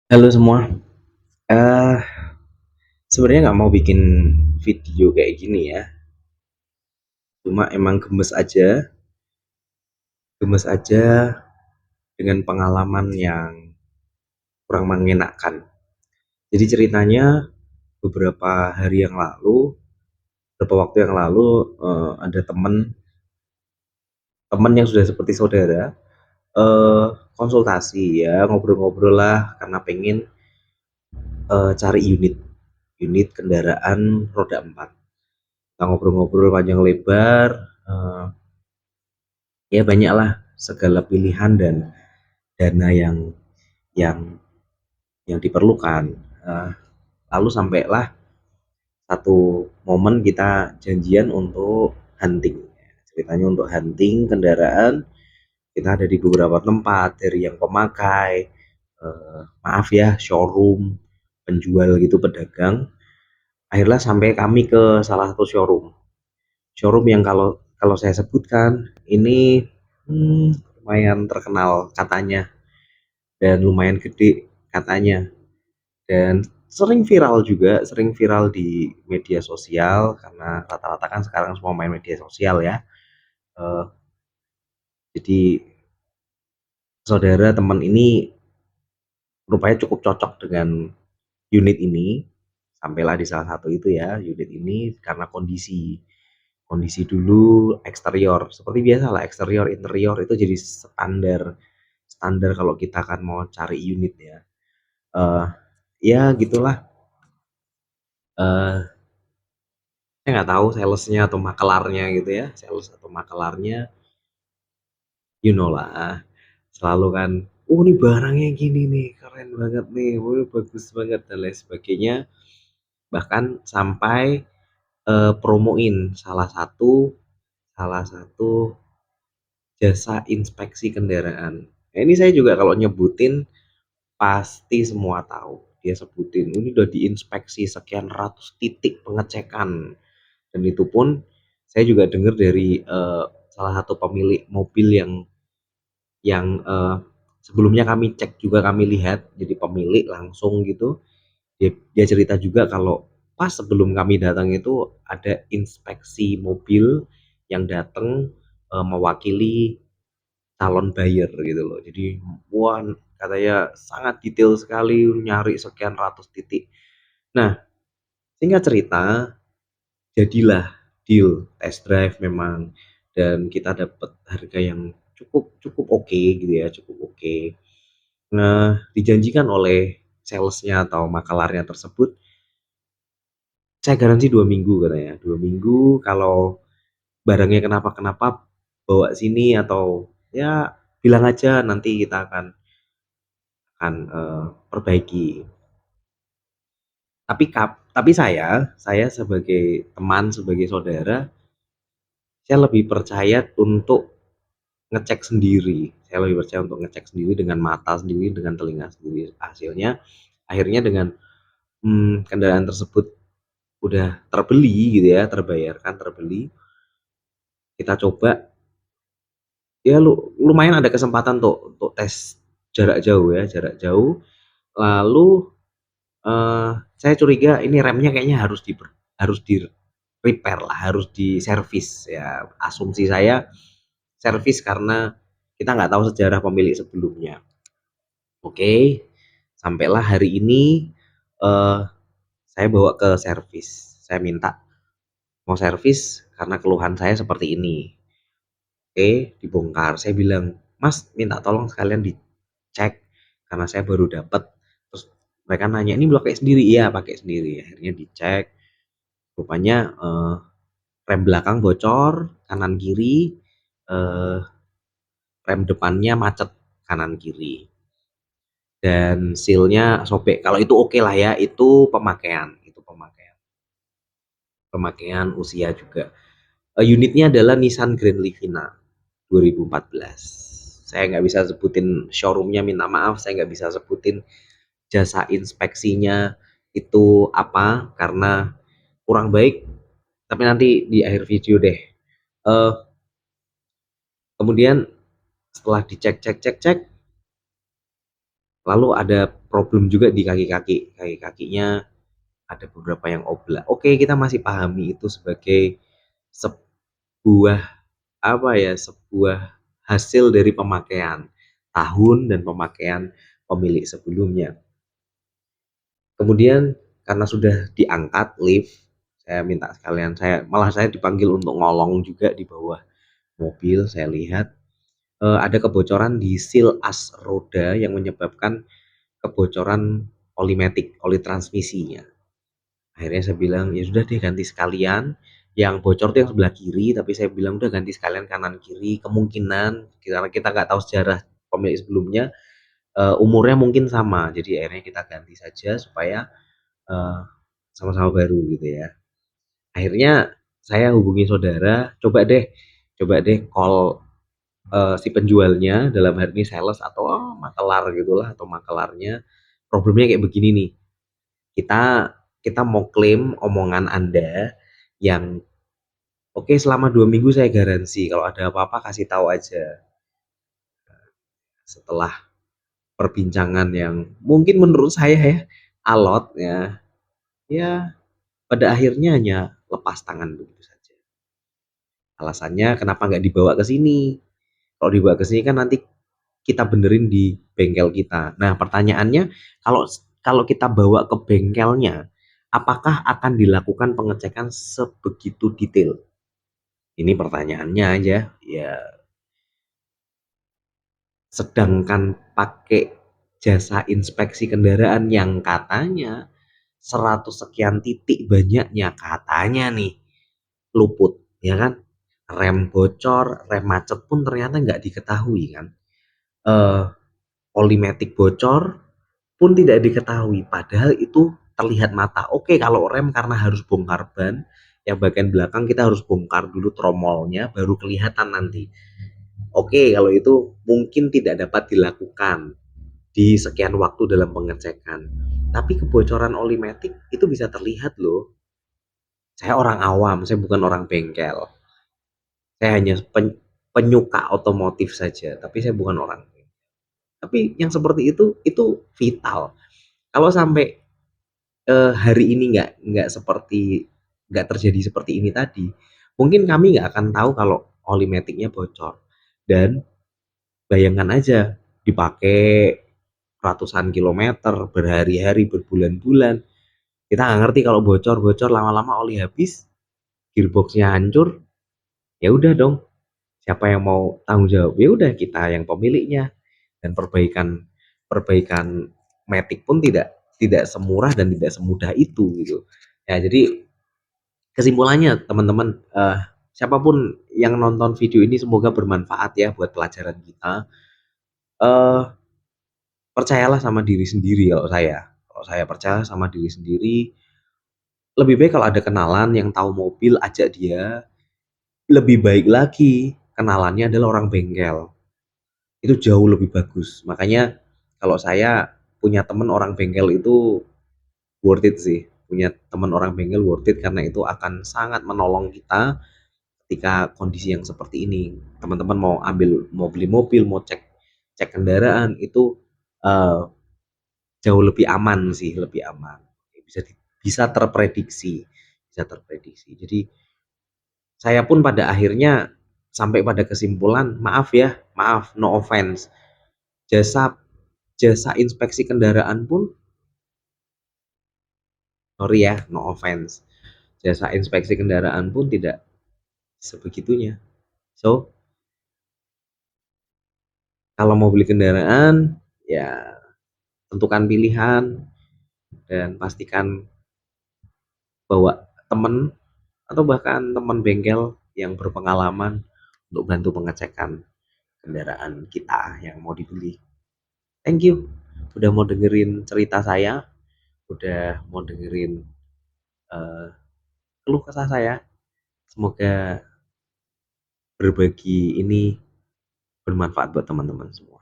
Halo semua, eh sebenarnya nggak mau bikin video kayak gini ya, cuma emang gemes aja dengan pengalaman yang kurang mengenakan. Jadi ceritanya beberapa hari yang lalu, beberapa waktu yang lalu ada teman yang sudah seperti saudara, eh konsultasi ya, ngobrol-ngobrol lah karena pengen cari unit kendaraan roda 4. Kita ngobrol-ngobrol panjang lebar, eh, ya banyaklah segala pilihan dan dana yang yang diperlukan. Eh, Lalu sampailah satu momen kita janjian untuk hunting. Ceritanya untuk hunting kendaraan, kita ada di beberapa tempat dari yang pemakai, maaf ya, showroom, penjual gitu, pedagang. Akhirnya sampai kami ke salah satu showroom yang kalau kalau saya sebutkan ini lumayan terkenal katanya dan lumayan gede katanya, dan sering viral di media sosial karena rata-rata kan sekarang semua main media sosial ya. Eh, jadi saudara teman ini rupanya cukup cocok dengan unit ini, sampailah di salah satu itu ya, unit ini karena kondisi kondisi dulu eksterior seperti biasa lah, eksterior interior itu jadi standar standar kalau kita kan mau cari unit ya. eh ya gitulah. eh saya nggak tahu salesnya atau makelarnya gitu ya, sales atau makelarnya, you know lah, selalu kan, oh ini barangnya gini nih, keren banget nih, oh ini bagus banget dan lain sebagainya, bahkan sampai promoin salah satu jasa inspeksi kendaraan. Nah, ini saya juga kalau nyebutin pasti semua tahu, dia sebutin ini udah diinspeksi sekian ratus titik pengecekan. Dan itu pun saya juga dengar dari salah satu pemilik mobil yang sebelumnya kami cek juga, kami lihat jadi pemilik langsung gitu. Dia cerita juga kalau pas sebelum kami datang itu ada inspeksi mobil yang datang mewakili calon buyer gitu loh. Jadi wah, katanya sangat detail sekali, nyari sekian ratus titik. Nah, singkat cerita, jadilah deal test drive memang, dan kita dapat harga yang cukup cukup oke gitu ya, cukup oke. Nah, dijanjikan oleh salesnya atau makelarnya tersebut, saya garansi 2 minggu katanya, 2 minggu kalau barangnya kenapa-kenapa bawa sini atau ya bilang aja, nanti kita akan perbaiki. Tapi saya sebagai teman, sebagai saudara, saya lebih percaya untuk ngecek sendiri. Saya lebih percaya untuk ngecek sendiri dengan mata sendiri, dengan telinga sendiri. Hasilnya akhirnya dengan kendaraan tersebut udah terbeli gitu ya, terbayarkan, terbeli, kita coba ya, lumayan ada kesempatan untuk tes jarak jauh ya, jarak jauh. Lalu saya curiga ini remnya kayaknya harus di repair lah, harus diservis ya. Asumsi saya servis karena kita nggak tahu sejarah pemilik sebelumnya. Oke, sampailah hari ini, eh, saya bawa ke servis. Saya minta mau servis karena keluhan saya seperti ini. Oke, dibongkar. Saya bilang, Mas, minta tolong sekalian dicek karena saya baru dapat. Terus mereka nanya, ini pakai sendiri? Iya, pakai sendiri. Akhirnya dicek. Rupanya rem belakang bocor, kanan kiri, eh, rem depannya macet kanan kiri, dan sealnya sobek. Kalau itu oke lah ya, itu pemakaian usia juga. Unitnya adalah Nissan Grand Livina 2014. Saya nggak bisa sebutin showroomnya, minta maaf, saya nggak bisa sebutin jasa inspeksinya itu apa karena kurang baik, tapi nanti di akhir video deh. Eh, Kemudian setelah dicek cek cek cek, Lalu ada problem juga di kaki-kaki, kaki-kakinya ada beberapa yang oblak. Oke, kita masih pahami itu sebagai sebuah apa ya, sebuah hasil dari pemakaian tahun dan pemakaian pemilik sebelumnya. Kemudian karena sudah diangkat lift, saya minta sekalian, saya dipanggil untuk ngolong juga di bawah mobil. Saya lihat ada kebocoran di seal as roda yang menyebabkan kebocoran oli matic, oli transmisinya. Akhirnya saya bilang, ya sudah deh ganti sekalian. Yang bocor tuh yang sebelah kiri, tapi saya bilang udah ganti sekalian kanan kiri. Kemungkinan karena kita nggak tahu sejarah pemilik sebelumnya, umurnya mungkin sama. Jadi akhirnya kita ganti saja supaya eh, sama-sama baru gitu ya. Akhirnya saya hubungi saudara, coba deh call si penjualnya, dalam hal ini sales atau makelar gitulah, atau makelarnya. Problemnya kayak begini nih, kita kita mau klaim omongan Anda yang oke, selama 2 minggu saya garansi kalau ada apa-apa kasih tahu aja. Setelah perbincangan yang mungkin menurut saya ya alot ya, ya pada akhirnya hanya lepas tangan begitu saja. Alasannya kenapa nggak dibawa ke sini? Kalau dibawa ke sini kan nanti kita benerin di bengkel kita. Nah, pertanyaannya, kalau kalau kita bawa ke bengkelnya, apakah akan dilakukan pengecekan sebegitu detail? Ini pertanyaannya aja. Ya, sedangkan pakai jasa inspeksi kendaraan yang katanya 100 sekian titik banyaknya katanya nih luput, ya kan? Rem bocor, rem macet pun ternyata nggak diketahui kan? Eh, Olimatic bocor pun tidak diketahui, padahal itu terlihat mata. Oke, kalau rem karena harus bongkar ban, yang bagian belakang kita harus bongkar dulu tromolnya, baru kelihatan nanti. Oke, kalau itu mungkin tidak dapat dilakukan di sekian waktu dalam pengecekan. Tapi kebocoran olimatic itu bisa terlihat loh. Saya orang awam, saya bukan orang bengkel. Saya hanya penyuka otomotif saja, tapi saya bukan orang. Tapi yang seperti itu vital. Kalau sampai hari ini nggak terjadi seperti ini tadi, mungkin kami nggak akan tahu kalau olimetiknya bocor. Dan bayangkan aja dipakai ratusan kilometer, berhari-hari, berbulan-bulan. Kita nggak ngerti kalau bocor-bocor lama-lama oli habis, gearboxnya hancur, ya udah dong. Siapa yang mau tanggung jawab? Ya udah kita yang pemiliknya. Dan perbaikan perbaikan Matic pun tidak tidak semurah dan tidak semudah itu gitu. Ya, jadi kesimpulannya teman-teman, siapapun yang nonton video ini semoga bermanfaat ya buat pelajaran kita. Eh, Percayalah sama diri sendiri. Kalau saya percaya sama diri sendiri, lebih baik kalau ada kenalan yang tahu mobil ajak dia. Lebih baik lagi kenalannya adalah orang bengkel, itu jauh lebih bagus. Makanya kalau saya punya temen orang bengkel itu worth it sih. Punya teman orang bengkel worth it karena itu akan sangat menolong kita ketika kondisi yang seperti ini. Teman-teman mau beli mobil, mau cek cek kendaraan itu uh, jauh lebih aman sih, lebih aman. Bisa terprediksi, bisa terprediksi. Jadi saya pun pada akhirnya sampai pada kesimpulan, maaf ya, maaf, no offense. Jasa jasa inspeksi kendaraan pun, sorry ya, no offense. Jasa inspeksi kendaraan pun tidak sebegitunya. So, kalau mau beli kendaraan, ya tentukan pilihan dan pastikan bawa teman atau bahkan teman bengkel yang berpengalaman untuk bantu pengecekan kendaraan kita yang mau dibeli. Thank you udah mau dengerin cerita saya, udah mau dengerin uh, keluh kesah saya. Semoga berbagi ini bermanfaat buat teman-teman semua.